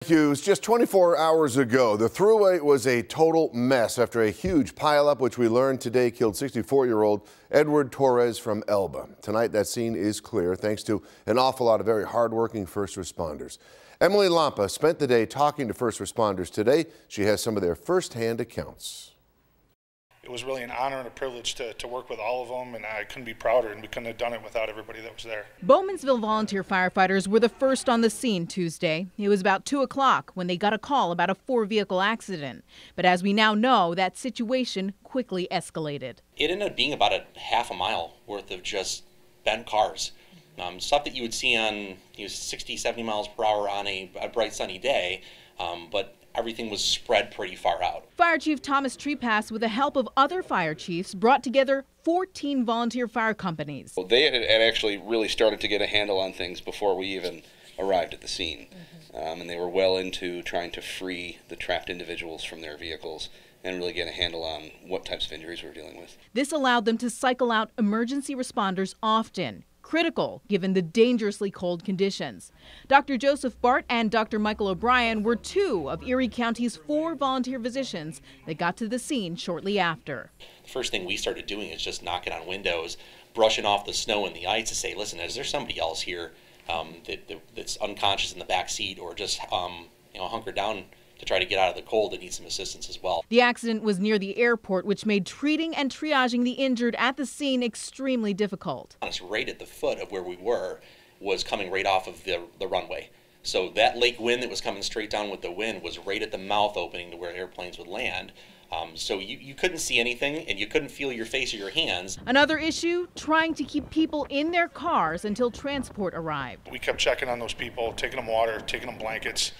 Hughes, just 24 hours ago, the Thruway was a total mess after a huge pileup, which we learned today killed 64-year-old Edward Torres from Elba. Tonight, that scene is clear thanks to an awful lot of very hardworking first responders. Emily Lampa spent the day talking to first responders today. She has some of their firsthand accounts. It was really an honor and a privilege to work with all of them, and I couldn't be prouder, and we couldn't have done it without everybody that was there. Bowmansville volunteer firefighters were the first on the scene Tuesday. It was about 2 o'clock when they got a call about a 4-vehicle accident. But as we now know, that situation quickly escalated. It ended up being about a half a mile worth of just bent cars. Stuff that you would see on 60, 70 miles per hour on a bright sunny day, but everything was spread pretty far out. Fire Chief Thomas Treepass, with the help of other fire chiefs, brought together 14 volunteer fire companies. Well, they had actually really started to get a handle on things before we even arrived at the scene. And they were well into trying to free the trapped individuals from their vehicles and really get a handle on what types of injuries we're dealing with. This allowed them to cycle out emergency responders often. Critical given the dangerously cold conditions. Dr. Joseph Bart and Dr. Michael O'Brien were 2 of Erie County's 4 volunteer physicians that got to the scene shortly after. The first thing we started doing is just knocking on windows, brushing off the snow and the ice to say, listen, is there somebody else here that's unconscious in the back seat, or just hunkered down to try to get out of the cold and need some assistance as well. The accident was near the airport, which made treating and triaging the injured at the scene extremely difficult. Right at the foot of where we were was coming right off of the runway. So that lake wind that was coming straight down with the wind was right at the mouth opening to where airplanes would land. So you couldn't see anything, and you couldn't feel your face or your hands. Another issue, trying to keep people in their cars until transport arrived. We kept checking on those people, taking them water, taking them blankets,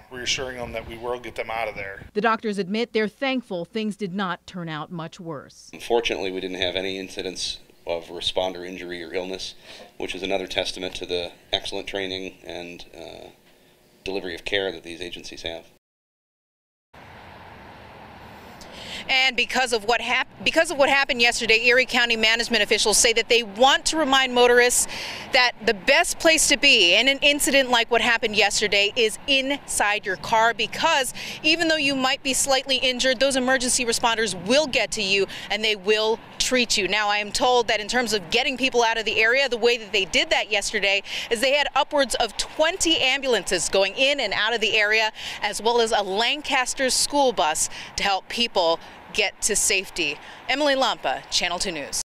reassuring them that we will get them out of there. The doctors admit they're thankful things did not turn out much worse. Unfortunately, we didn't have any incidents of responder injury or illness, which is another testament to the excellent training and delivery of care that these agencies have. And because of what happened yesterday, Erie County management officials say that they want to remind motorists that the best place to be in an incident like what happened yesterday is inside your car, because even though you might be slightly injured, those emergency responders will get to you and they will treat you. Now, I am told that in terms of getting people out of the area, the way that they did that yesterday is they had upwards of 20 ambulances going in and out of the area, as well as a Lancaster school bus to help people get to safety. Emily Lampa, Channel 2 News.